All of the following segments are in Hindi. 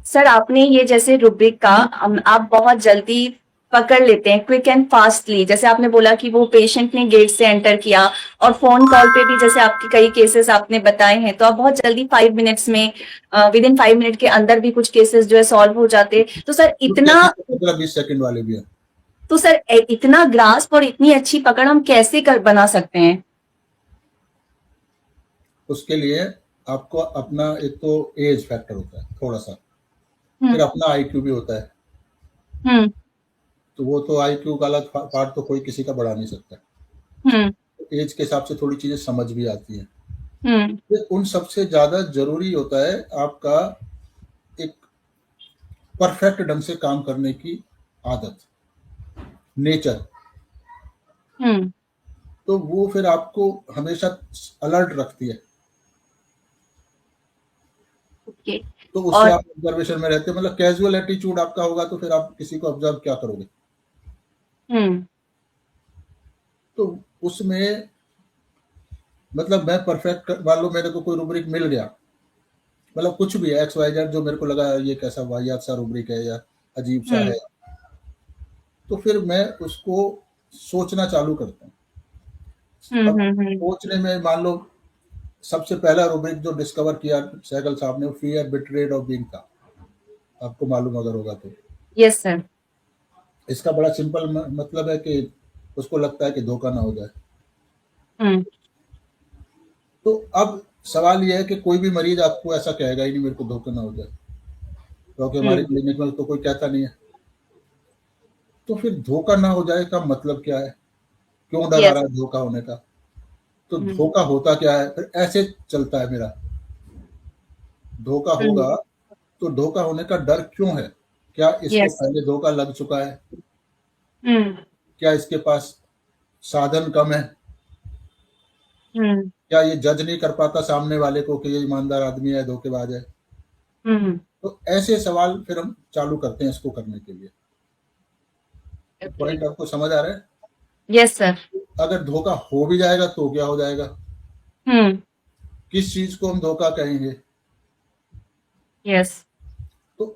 सर आपने ये जैसे रुब्रिक का आप बहुत जल्दी पकड़ लेते हैं, क्विक एंड फास्टली, जैसे आपने बोला कि वो पेशेंट ने गेट से एंटर किया, और फोन कॉल पे भी जैसे आपके कई केसेस आपने बताए हैं, तो आप बहुत जल्दी 5 मिनट्स में, विद इन 5 मिनट के अंदर भी कुछ केसेस जो है सॉल्व हो जाते हैं। तो सर कुछ इतना, केसेस तो 15-20 सेकंड वाले भी हैं। तो सर इतना ग्रास्प और इतनी अच्छी पकड़ हम कैसे कर बना सकते हैं? उसके लिए आपको अपना एक तो एज फैक्टर होता है थोड़ा सा, फिर हम्म। अपना आईक्यू भी होता है। हम्म। तो वो तो आईक्यू का अलग पार्ट तो कोई किसी का बढ़ा नहीं सकता। हम्म। तो एज के हिसाब से थोड़ी चीजें समझ भी आती हैं। हम्म। फिर उन सबसे ज्यादा जरूरी होता है आपका एक परफेक्ट ढंग से काम करने की आदत, नेचर। हम्म। तो वो फिर आपको हमेशा अलर्ट रखती है। ओके। तो उससे और आप ऑब्जर्वेशन में रहते हैं, मतलब कैजुअल एटीट्यूड आपका होगा तो फिर आप किसी को ऑब्जर्व क्या करोगे। हम्म। तो उसमें मतलब मैं परफेक्ट मान लो मेरे को कोई रूब्रिक मिल गया, मतलब कुछ भी है एक्स वाई जेड जो मेरे को लगा ये कैसा वाहियात सा रूब्रिक है या अजीब सा हम्म। है, तो फिर मैं उसको सोचना चालू करता हूँ। अब हम्म। सोचने में मान लो सबसे पहला रूब्रिक जो डिस्कवर किया सहगल साहब ने, फियर बिट्रेड ऑफ बीइंग था। आपको मालूम अगर होगा तो। Yes sir. इसका बड़ा सिंपल मतलब है कि उसको लगता है कि धोखा ना हो जाए। हम्म। तो अब सवाल यह है कि कोई भी मरीज आपको ऐसा कहेगा ही नहीं मेरे को धोखा ना हो जाए, क्योंकि हमारे हम्म। क्लिनिक में तो कोई कहता नहीं है। तो फिर धोखा ना हो जाए का मतलब क्या है, क्यों डर आ यस। रहा है धोखा होने का। तो हम्म। धोखा होता क्या है, फिर ऐसे चलता है मेरा। धोखा हम्म। होगा तो धोखा होने का डर क्यों है, क्या इसको यस। पहले धोखा लग चुका है, हम्म। क्या इसके पास साधन कम है, हम्म। क्या ये जज नहीं कर पाता सामने वाले को कि ये ईमानदार आदमी है धोखेबाज है। हम्म। तो ऐसे सवाल फिर हम चालू करते हैं इसको करने के लिए। ओके। पॉइंट आपको समझ आ रहा है। Yes sir. अगर धोखा हो भी जाएगा तो क्या हो जाएगा, हम्म। किस चीज को हम धोखा कहेंगे। यस। तो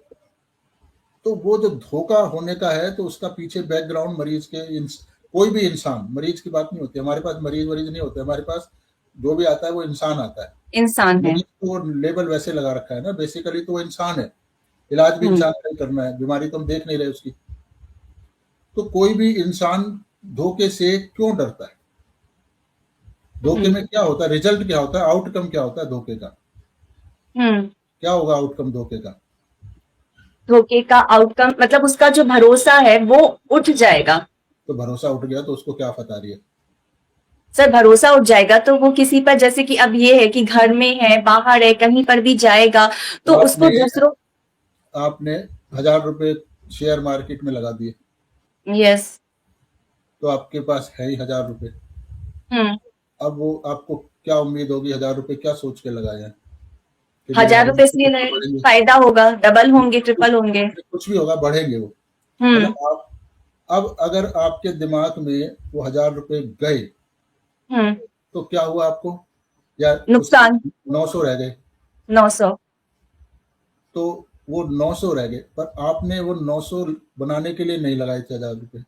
तो वो जो धोखा होने का है तो उसका पीछे बैकग्राउंड मरीज के कोई भी इंसान, मरीज की बात नहीं होती हमारे पास, मरीज वरीज नहीं होते हमारे पास, जो भी आता है वो इंसान आता है। इंसान है। मरीज को लेबल वैसे लगा रखा है ना, बेसिकली तो वो इंसान है। इलाज भी हम्म। इंसान का ही करना है, बीमारी तो हम देख नहीं रहे उसकी। तो कोई भी इंसान धोखे से क्यों डरता है, धोखे हम्म। में क्या होता है, रिजल्ट क्या होता है, आउटकम क्या होता है धोखे का, हम्म। क्या होगा आउटकम धोखे का। धोखे का आउटकम मतलब उसका जो भरोसा है वो उठ जाएगा। तो भरोसा उठ गया तो उसको क्या आफत आ रही है। सर भरोसा उठ जाएगा तो वो किसी पर, जैसे कि अब ये है कि घर में है, बाहर है, कहीं पर भी जाएगा, तो उसको आपने दूसरों। आपने 1,000 रुपए शेयर मार्केट में लगा दिए, यस। तो आपके पास है ही 1,000 रुपए। हम्म। अब वो आपको क्या उम्मीद होगी, 1,000 रुपए क्या सोच के लगाए हैं कि मेरे 1000 रुपए इसलिए 1,000 लगे, बढ़ेंगे। फायदा होगा, डबल होंगे, ट्रिपल होंगे। कुछ भी होगा, बढ़ेंगे वो। हम्म। मतलब आप, अब अगर आपके दिमाग में वो 1,000 रुपए गए हम्म। तो क्या हुआ आपको, या उसके नुकसान। 900 रह गए। 900। तो वो 900 रह गए, पर आपने वो 900 बनाने के लिए नहीं लगाए थे 1,000 रुपए,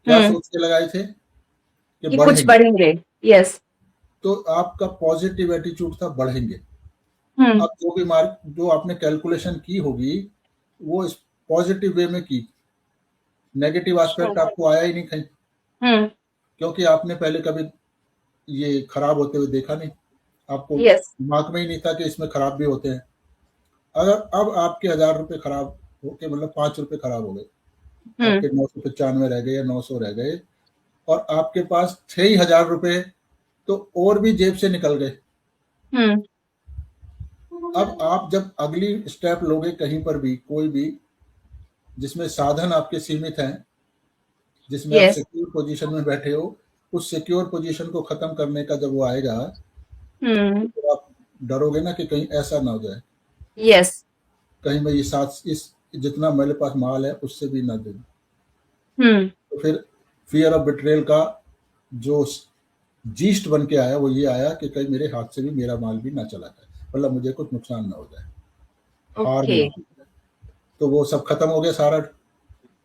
क्या हम्म। सोच के लगाए थे कि कि कुछ बढ़ेंगे। बढ़ेंगे। यस। तो आपका पॉजिटिव एटीट्यूड था बढ़ेंगे। हम्म। अब जो भी मार्क जो आपने कैलकुलेशन की होगी वो इस पॉजिटिव वे में की, नेगेटिव एस्पेक्ट आपको आया ही नहीं कहीं, हम्म। क्योंकि आपने पहले कभी ये खराब होते हुए देखा नहीं, आपको यस। दिमाग में ही नहीं था कि इसमें खराब भी होते हैं। अगर अब आपके 1,000 रुपए खराब होके, मतलब 5 रुपए खराब हो गए, हम्म। आपके 995 रह गए या 900 रह गए, और आपके पास थे ही 1,000 रुपए, तो और भी जेब से निकल गए। हम्म। अब आप जब अगली स्टेप लोगे कहीं पर भी, कोई भी जिसमें साधन आपके सीमित हैं, जिसमें आप यस। सिक्योर पोजीशन में बैठे हो, उस सिक्योर पोजीशन को खत्म करने का जब वो आएगा, तो हम्म। फिर आप डरोगे ना कि कहीं ऐसा ना हो जाए, यस। कहीं मैं ये साथ इस जितना मेरे पास माल है उससे भी ना दे दूं। हम्म। तो फिर फियर ऑफ बिट्रेल का जो जीस्ट बन के आया वो ये आया कि कहीं मेरे हाथ से भी मेरा माल भी ना चला जाए, मतलब मुझे कुछ नुकसान ना हो जाए, हार ओके। ना हो। तो वो सब खत्म हो गया सारा।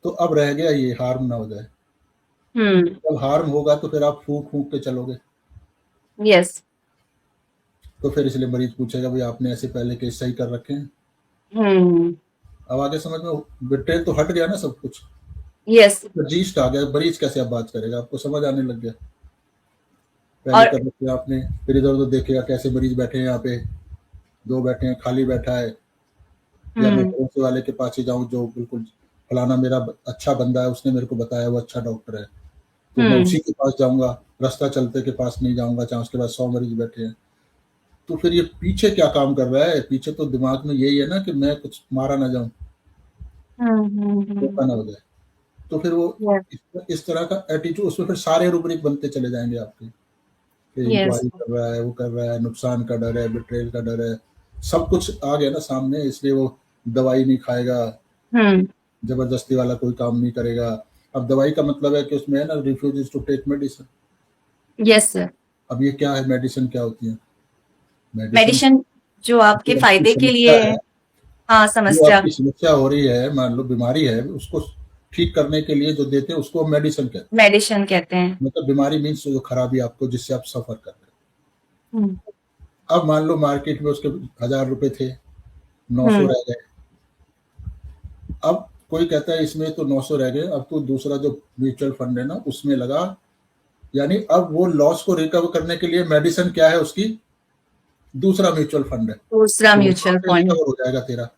तो अब रह गया ये हार्म ना हो जाए। हम्म। जब हार्म होगा तो फिर आप फूंक फूंक के चलोगे। यस। तो फिर इसलिए मरीज पूछेगा भाई आपने ऐसे पहले केस सही कर रखे हैं। हम्म। अब आगे समझ में बिट्रेल तो हट गया ना सब कुछ। यस। रजिस्ट आ गया, मरीज कैसे अब बात करेगा, आपको समझ आने लग गया। पहले और कर रखे आपने, फिर इधर उधर देखेगा कैसे मरीज बैठे हैं यहाँ पे, दो बैठे हैं, खाली बैठा है, या मैं हम्म। पड़ोसी वाले के पास ही जाऊँ जो बिल्कुल फलाना मेरा अच्छा बंदा है, उसने मेरे को बताया वो अच्छा डॉक्टर है, तो मैं हम्म। उसी के पास जाऊंगा, रास्ता चलते के पास नहीं जाऊंगा चाहे उसके पास 100 मरीज बैठे हैं। तो फिर ये पीछे क्या काम कर रहा है, पीछे तो दिमाग में यही है ना कि मैं कुछ मारा ना जाऊं, धोखा ना हो जाए। तो फिर वो यस। इस तरह का एटीट्यूड, उसमें फिर सारे रूब्रिक बनते चले जाएंगे आपके, कि यस। इंक्वायरी कर रहा है, वो कर रहा है, नुकसान का डर है, बिट्रेल का डर है, सब कुछ आ गया ना सामने, इसलिए वो दवाई नहीं खाएगा, हम्म। जबरदस्ती वाला कोई काम नहीं करेगा। अब दवाई का मतलब है कि उसमें है ना, refuse to take medicine. Yes sir. अब ये क्या है, मेडिसिन क्या होती है? मेडिसिन मेडिसिन जो आपके जो आपकी फायदे के समस्या लिए है, है। हाँ, जो समस्या। आपकी समस्या हो रही है, मान लो बीमारी है, उसको ठीक करने के लिए जो देते हैं उसको मेडिसिन कहते हैं। मेडिसिन कहते हैं। मतलब बीमारी मीन्स जो खराबी आपको, जिससे आप सफर कर रहे हम्म। हो। अब मान लो मार्केट में उसके 1000 रुपए थे, 900 हम्म। रह गए। अब कोई कहता है इसमें तो 900 रह गए, अब तो दूसरा जो म्यूचुअल फंड है ना उसमें लगा, यानी अब वो लॉस को रिकवर करने के लिए मेडिसिन क्या है उसकी, दूसरा म्यूचुअल फंड है, दूसरा तो वहां म्यूचुअल पे फंड। रिकवर हो जाएगा तेरा।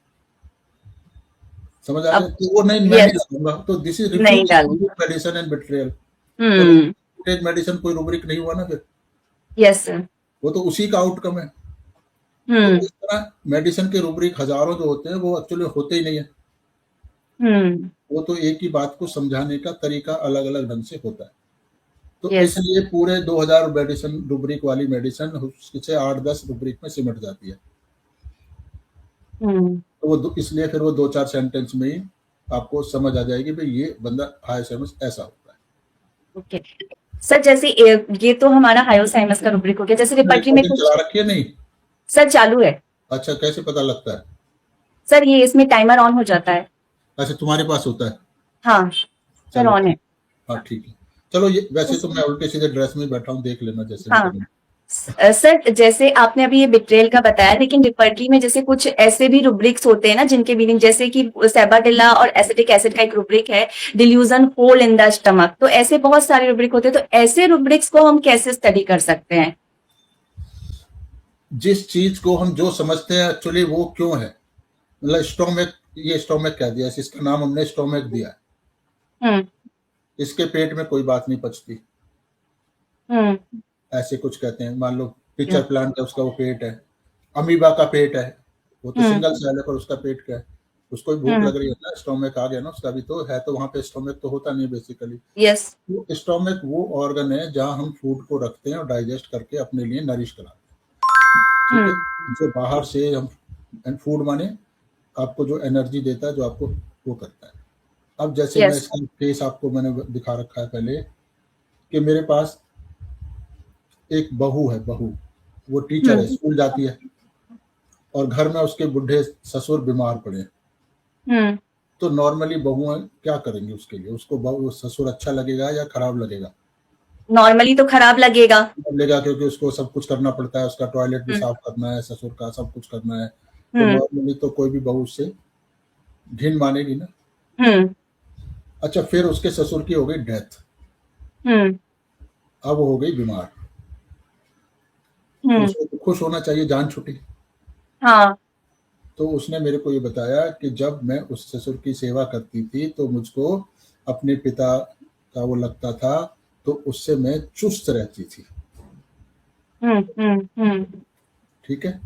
समझ आ गया? अब तो वो नहीं, मैं नहीं यस। लगाऊंगा, तो दिस इज नहीं रिफ्यूज टू डालूंगा। Medicine and betrayal. तो हम्म। टेक मेडिसिन कोई रूब्रिक नहीं हुआ ना फिर, यस सर। वो तो उसी का आउटकम है। तो हम्म। इस तरह मेडिसिन के रूब्रिक हजारों जो होते हैं वो एक्चुअली होते ही नहीं है। हम्म। वो तो एक ही बात को समझाने का तरीका अलग अलग ढंग से होता है। तो यस। इसलिए पूरे 2000 मेडिसिन रूब्रिक वाली मेडिसिन उससे 8-10 रूब्रिक में सिमट जाती है। हम्म। तो वो इसलिए फिर वो 2-4 सेंटेंस में ही आपको समझ आ जाएगी भाई ये बंदा हाइसैमस ऐसा होता है। ओके सर, जैसे ये तो हमारा हायोसाइमस का रूब्रिक हो गया, जैसे रिपर्टरी में रिकॉर्डिंग कुछ। चला रखी है नहीं? सर चालू है। अच्छा, कैसे पता लगता है? सर ये इसमें टाइमर ऑन हो जाता है। अच्छा, तुम्हारे पास होता है? हाँ सर, चलो ऑन है। ठीक। हाँ ठीक है। चलो, ये वैसे तो उस- मैं उल्टे सीधे ड्रेस में बैठा हूँ, देख लेना जैसे भी हाँ। करूँ। सर जैसे आपने अभी ये बिट्रेल का बताया, लेकिन रिपर्टरी में जैसे कुछ ऐसे भी रुब्रिक्स होते हैं ना जिनके मीनिंग, जैसे कि सेबाडिला और एसिटिक एसिड का एक रुब्रिक है, delusion hole in the stomach, तो ऐसे बहुत सारे रुब्रिक होते हैं, तो ऐसे रुब्रिक्स को हम कैसे स्टडी कर सकते हैं? जिस चीज को हम जो समझते हैं एक्चुअली वो क्यों है, मतलब स्टोमक, ये स्टोमक कह दिया, इसका नाम हमने स्टोमक दिया है। हम्म। इसके पेट में कोई बात नहीं पचती, हम्म। ऐसे कुछ कहते हैं। मान लो पिक्चर प्लांट है, उसका वो पेट है। अमीबा का पेट है, वो तो हम्म। सिंगल सेल है, पर उसका पेट क्या है? उसको भी भूख हम्म। लग रही है ना, स्टोमक आ गया ना उसका भी, तो है तो वहां पे स्टोमक तो होता नहीं बेसिकली। यस। तो स्टोमक वो ऑर्गन है जहां हम फूड को रखते हैं और डाइजेस्ट करके अपने लिए नरिश कराते हैं। ठीक है? हम्म। जो बाहर से हम, एंड फूड माने आपको जो एनर्जी देता है, जो आपको वो करता है। अब जैसे मैं यस। इसका केस आपको मैंने दिखा रखा है पहले, कि मेरे पास एक बहू है, बहू वो टीचर है, हम्म। स्कूल जाती है, और घर में उसके बुढ़े ससुर बीमार पड़े हैं। हम्म। तो नॉर्मली बहुएं क्या करेंगी उसके लिए, उसको बहू ससुर अच्छा लगेगा या खराब लगेगा? नॉर्मली तो खराब लगेगा। खराब लगेगा, क्योंकि उसको सब कुछ करना पड़ता है, उसका टॉयलेट भी हम्म। साफ करना है, ससुर का सब कुछ करना है। तो हम्म। नॉर्मली तो कोई भी बहू उससे घिन मानेगी ना। हम्म। अच्छा, फिर उसके ससुर की हो गई डेथ, हम्म। अब वो हो गई बीमार। तो हम्म। उसको तो खुश होना चाहिए, जान छुटी। हाँ। तो उसने मेरे को ये बताया कि जब मैं उस ससुर की सेवा करती थी तो मुझको अपने पिता का वो लगता था, तो उससे मैं चुस्त रहती थी। हम्म। हम्म। हम्म। ठीक है?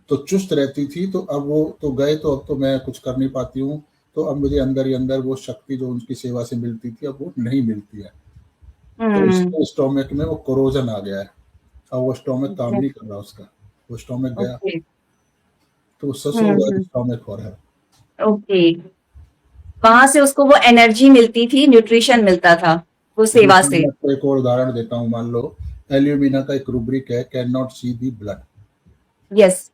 तो चुस्त रहती थी, तो अब वो तो गए, तो अब तो मैं कुछ कर नहीं पाती हूँ। तो अब मुझे अंदर ही अंदर वो शक्ति जो उनकी सेवा से मिलती थी, अब वो नहीं मिलती है। तो हम्म। इसके स्टोमक में वो कोरोजन आ गया है। अब वो स्टोमक काम नहीं कर रहा उसका, वो स्टोमक गया। ओके। तो ससुर हुआ हम्म। स्टोमक हो रहा है। ओके। वहां से उसको वो एनर्जी मिलती थी, न्यूट्रिशन मिलता था वो सेवा दूसरा से। मैं आपको एक और उदाहरण देता हूँ। मान लो एल्यूमिना का एक रूब्रिक है, can not see the blood. Yes.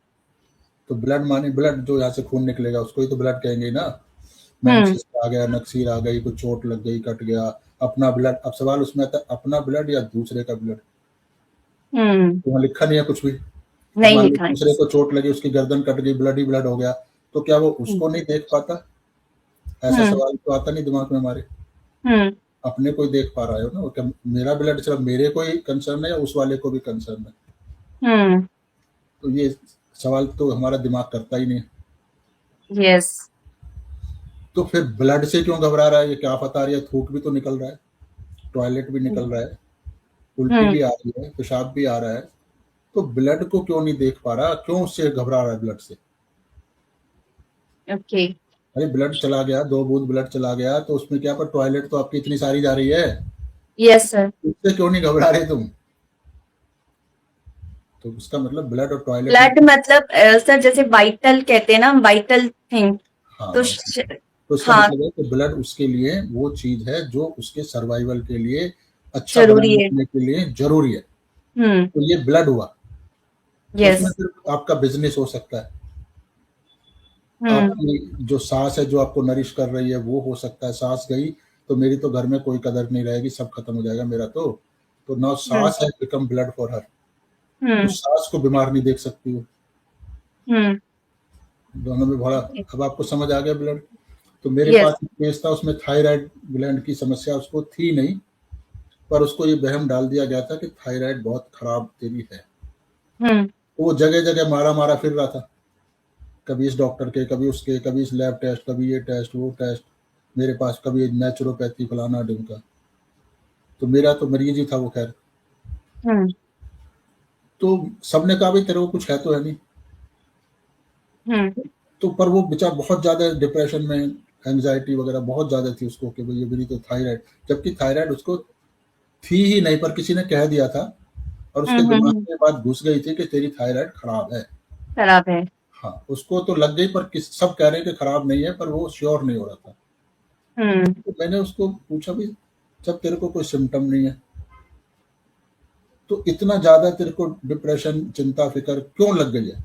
तो ब्लड माने ब्लड, जो यहाँ से खून निकलेगा उसको ही तो ब्लड कहेंगे ना। मेंसेस आ गया, नक्सीर आ गई, कुछ चोट लग गई, कट गया, अपना ब्लड। अब सवाल उसमें आता है अपना ब्लड या दूसरे का ब्लड। हम्म। वहाँ लिखा नहीं है कुछ भी। अब नहीं मान लो लिखा है। दूसरे को चोट लगी, उसकी गर्दन कट गई, ब्लड ही ब्लड हो गया, तो क्या वो हम्म। उसको नहीं देख पाता? ऐसा हम्म। सवाल तो आता नहीं दिमाग में हमारे। हम्म। अपने को ही देख पा रहा है ना, क्या मेरा ब्लड सिर्फ मेरे को ही कंसर्न है या उस वाले को भी कंसर्न है? हम्म। तो ये सवाल तो हमारा दिमाग करता ही नहीं। यस। तो फिर ब्लड से क्यों घबरा रहा है? ये क्या पता आ रही है, थूक भी तो निकल रहा है, टॉयलेट भी निकल रहा है, उल्टी हम्म। भी आ रही है, पेशाब भी आ रहा है, तो ब्लड को क्यों नहीं देख पा रहा? क्यों उससे घबरा रहा है ब्लड से? ओके। अरे ब्लड चला गया, 2 बूंद ब्लड चला गया, तो उसमें क्या, पर टॉयलेट तो आपकी इतनी सारी जा रही है, यस सर। उससे क्यों नहीं घबरा रहे तुम? तो उसका मतलब ब्लड और टॉयलेट में। ब्लड मतलब सर जैसे वाइटल कहते हैं ना, वाइटल थिंग। तो हाँ, तो इसका हाँ, मतलब है कि ब्लड उसके लिए वो चीज है जो उसके सर्वाइवल के लिए, अच्छा जरूरी है। बनाने के लिए जरूरी है। हम्म। तो ये ब्लड हुआ, तो यस। उसमें फिर आपका बिजनेस हो सकता है, हम्म। आपकी जो सांस है जो आपको नरिश कर रही है वो हो सकता है। सांस गई तो मेरी तो घर में कोई कदर नहीं रहेगी, सब खत्म हो जाएगा मेरा। तो नाउ हम्म। सांस है बिकम ब्लड फॉर हर। तो हम्म। सांस को बीमार नहीं देख सकती हो। हम्म। दोनों में बड़ा। अब आपको समझ आ गया ब्लड। तो मेरे यस। पास एक केस था, उसमें थायराइड ग्लैंड की समस्या उसको थी नहीं, पर उसको ये वहम डाल दिया गया था कि थायराइड बहुत खराब तेरी है। हम्म। तो वो जगह जगह मारा मारा फिर रहा था, कभी इस डॉक्टर के, कभी उसके, कभी इस लैब टेस्ट, कभी ये टेस्ट वो टेस्ट, मेरे पास कभी नेचुरोपैथी फलाना ढिमका। तो मेरा तो मरीज ही था वो, खैर। हम्म। तो सबने कहा भाई तेरे को कुछ है तो है नहीं। हम्म। तो पर वो बेचारा बहुत ज्यादा डिप्रेशन में, एंग्जाइटी वगैरह बहुत ज्यादा थी उसको कि भाई ये मेरी तो थायराइड, जबकि थायराइड उसको थी ही नहीं, पर किसी ने कह दिया था और उसके दिमाग हम्म। में बात घुस गई थी कि तेरी थायराइड खराब है। खराब है। हाँ, उसको तो लग गई, पर सब कह रहे हैं कि खराब नहीं है, पर वो श्योर नहीं हो रहा था। हम्म। तो मैंने उसको पूछा भी, जब तेरे को कोई सिम्टम नहीं है तो इतना ज्यादा तेरे को डिप्रेशन, चिंता, फिक्र क्यों लग गई है?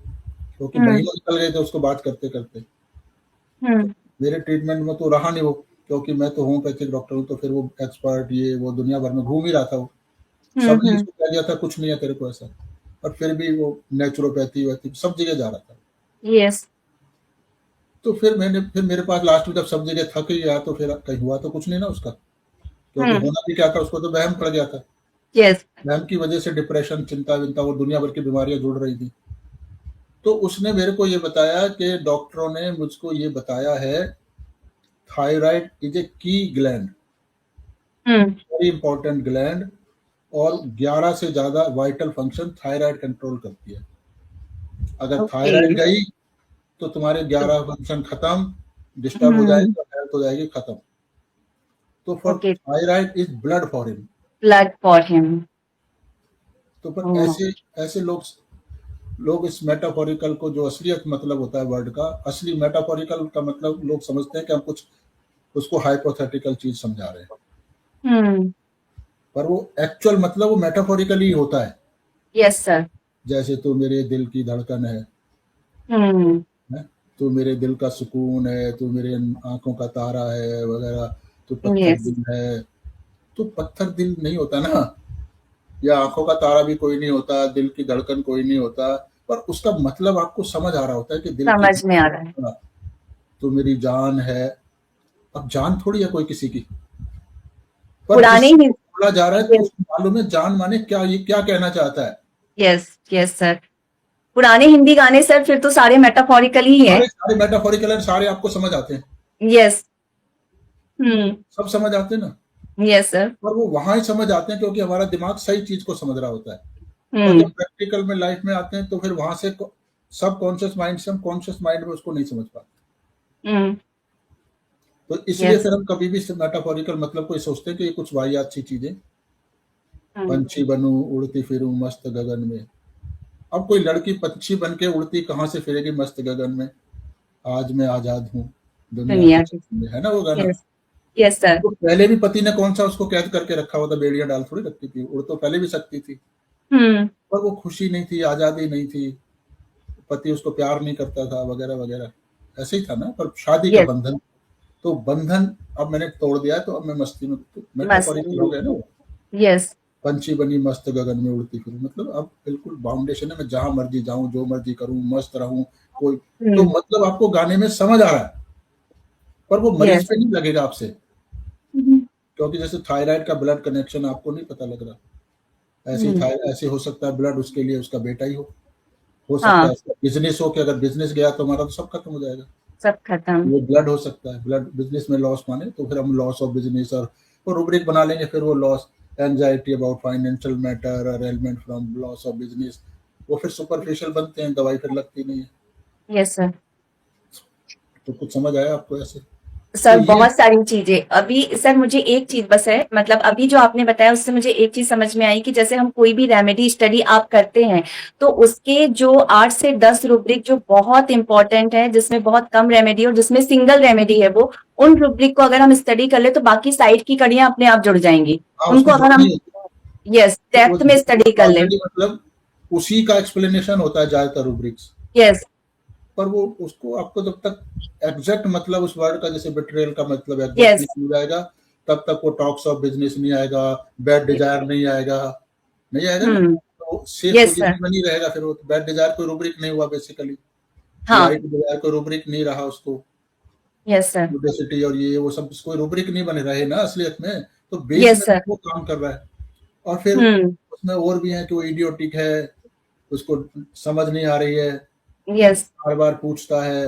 क्योंकि हम्म। महीनों निकल गए थे उसको बात करते करते। तो हम्म। मेरे ट्रीटमेंट में तो रहा नहीं वो, क्योंकि मैं तो होम्योपैथिक डॉक्टर हूँ, तो फिर वो एक्सपर्ट ये वो दुनिया भर में घूम ही रहा था वो। सबने हम्म। उसको कह दिया था कुछ नहीं है तेरे को ऐसा, और फिर भी वो नेचुरोपैथी वैथी सब जगह जा रहा था। यस। तो फिर मेरे पास लास्ट में जब सब जगह थक ही गया, तो फिर कहीं हुआ तो कुछ नहीं ना उसका, क्योंकि हम्म। होना भी क्या था, उसको तो वहम पड़ गया था। यस। वहम की वजह से डिप्रेशन, चिंता विंता, वो दुनिया भर की बीमारियां जुड़ रही थी। तो उसने मेरे को ये बताया कि डॉक्टरों ने मुझको ये बताया है, थायराइड इज ए की ग्लैंड, हम्म। वेरी इंपॉर्टेंट ग्लैंड, और 11 से ज्यादा वाइटल फंक्शन थायराइड कंट्रोल करती है। अगर ओके। थायराइड गई तो तुम्हारे 11 फंक्शन खत्म, डिस्टर्ब हो हम्म। जाएगी और हेल्थ हो जाएगी खत्म। तो for okay. Thyroid is blood for him. Blood for him. तो पर ऐसे ऐसे लोग लोग इस मेटाफोरिकल को, जो असलियत मतलब होता है वर्ड का, असली मेटाफोरिकल का मतलब लोग समझते हैं कि हम कुछ उसको हाइपोथेटिकल चीज समझा रहे हैं, हम्म। पर वो एक्चुअल मतलब वो मेटाफोरिकल ही होता है। Yes sir. जैसे तू मेरे दिल की धड़कन हम्म। है, तू मेरे दिल का सुकून है, तू मेरे आंखों का तारा है वगैरह, तू पत्थर यस। दिल है। तो पत्थर दिल नहीं होता ना, या आंखों का तारा भी कोई नहीं होता, दिल की धड़कन कोई नहीं होता, पर उसका मतलब आपको समझ आ रहा होता है कि दिल की समझ में आ रहा है। धड़कन, तो मेरी जान है। अब जान थोड़ी है कोई किसी की, पर पुराने जिससे ही। बोला जा रहा है तो उसको मालूम है जान माने क्या, ये क्या कहना चाहता है। यस। Yes sir. पुराने हिंदी गाने सर फिर तो सारे मेटाफोरिकल ही है। सारे सारे मेटाफोरिकल है, सारे आपको समझ आते हैं, यस। हम्म। सब समझ आते हैं ना। Yes sir. पर वो वहां ही समझ आते हैं क्योंकि हमारा दिमाग सही चीज को समझ रहा होता है। और हम्म। जब प्रैक्टिकल में लाइफ में आते हैं तो फिर वहां से सब कॉन्शियस माइंड से हम कॉन्शियस माइंड में उसको नहीं समझ पाते। हम्म। तो इसलिए यस। फिर हम कभी भी मेटाफोरिकल मतलब को ये सोचते हैं कि ये कुछ वाहियात सी चीजें, हम्म। पंछी बनूं उड़ती फिरूं मस्त गगन में। अब कोई लड़की पंछी बन के उड़ती कहाँ से फिरेगी मस्त गगन में? आज मैं आजाद हूँ दुनिया के दुनिया की। चक्कर में, है ना वो गाना। यस। Yes sir. तो पहले भी पति ने कौन सा उसको कैद करके रखा हुआ था, बेड़ियां डाल थोड़ी रखती थी, उड़ तो पहले भी सकती थी, हम्म। पर वो खुशी नहीं थी, आजादी नहीं थी, पति उसको प्यार नहीं करता था वगैरह वगैरह, ऐसे ही था ना। पर शादी का यस। बंधन, तो बंधन अब मैंने तोड़ दिया है, तो अब मैं मस्ती में, तो मेटाफोरिकल हो गया ना वो। यस। पंछी बनी मस्त गगन में उड़ती फिरूं, मतलब अब बिल्कुल बाउंडेशन है, मैं जहां मर्जी जाऊं, जो मर्जी करूं, मस्त रहूं, कोई, तो मतलब आपको गाने में समझ आ रहा है, पर वो मरीज यस। पे नहीं लगेगा आपसे, क्योंकि जैसे थायराइड का ब्लड कनेक्शन आपको नहीं पता लग रहा, ऐसे ही ऐसे हो सकता है ब्लड उसके लिए उसका बेटा ही हो सकता हाँ, है बिजनेस हो, कि अगर बिजनेस गया तो हमारा तो सब खत्म हो जाएगा। सब खत्म। वो ब्लड हो सकता है, ब्लड बिजनेस में लॉस माने तो फिर हम लॉस ऑफ बिजनेस और वो रूब्रिक बना लेंगे, फिर वो loss, anxiety about financial matter और element from loss of business, वो फिर सुपरफिशियल बनते हैं, दवाई फिर लगती नहीं है। Yes sir. तो कुछ समझ आया आपको ऐसे? तो सर ये बहुत सारी चीजें अभी, सर मुझे एक चीज बस है, मतलब अभी जो आपने बताया उससे मुझे एक चीज समझ में आई कि जैसे हम कोई भी रेमेडी स्टडी आप करते हैं तो उसके जो 8 से 10 रूब्रिक जो बहुत इंपॉर्टेंट है, जिसमें बहुत कम रेमेडी और जिसमें सिंगल रेमेडी है, वो उन रूब्रिक को अगर हम स्टडी कर ले तो बाकी साइड की कड़ियां अपने आप जुड़ जाएंगी। हाँ, उनको उसमें अगर जुड़नी हम है। यस तो वो डेप्थ में स्टडी कर ले। ऑलरेडी मतलब उसी का एक्सप्लेनेशन होता है ज्यादातर रूब्रिक्स, यस। पर वो उसको आपको जब तक एग्जैक्ट मतलब उस वर्ड का, जैसे बेट्रेयल का मतलब एग्जैक्ट यस। नहीं मिल जाएगा, तब तक वो टॉक्स ऑफ बिजनेस नहीं आएगा, बैड डिजायर नहीं आएगा, नहीं आएगा ना, हम्म। तो सेफ यस सर। पोजीशन में नहीं रहेगा, फिर वो बैड डिजायर कोई रूब्रिक नहीं हुआ बेसिकली, हाँ। लाइट डिजायर कोई रूब्रिक नहीं रहा उसको, यस सर। यूडेसिटी और ये वो सब कोई रूब्रिक नहीं बने रहे ना असलियत में, तो बेस यस में सर। वो काम कर रहा है। और फिर हम्म। उसमें और भी है कि वो इडियोटिक है, उसको समझ नहीं आ रही है, यस। बार बार पूछता है,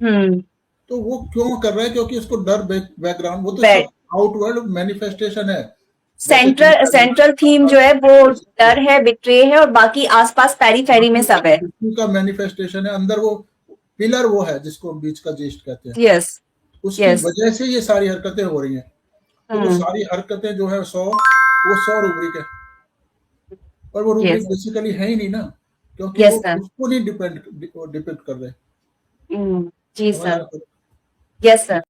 हम्म। तो वो क्यों कर रहा है, क्योंकि उसको डर बैकग्राउंड, वो तो बैड। सब आउटवर्ड मैनिफेस्टेशन है, जैसे सेंट्रल सेंट्रल थीम जो है वो डर है, बिट्रे है, और बाकी आसपास पैरी फैरी में सब है। उसी का मैनिफेस्टेशन है, अंदर वो पिलर वो है जिसको हम बीच का जेस्ट कहते हैं, यस। उसकी यस। वजह से ये सारी हरकतें हो रही हैं। तो वो हम्म। सारी हरकतें जो है 100, वो 100 रूब्रिक है, पर वो रूब्रिक यस। बेसिकली है ही नहीं ना, क्योंकि यस वो सर। उसको नहीं डिपेंड डिपेक्ट कर रहे। जी समझ सर। आया? Yes sir.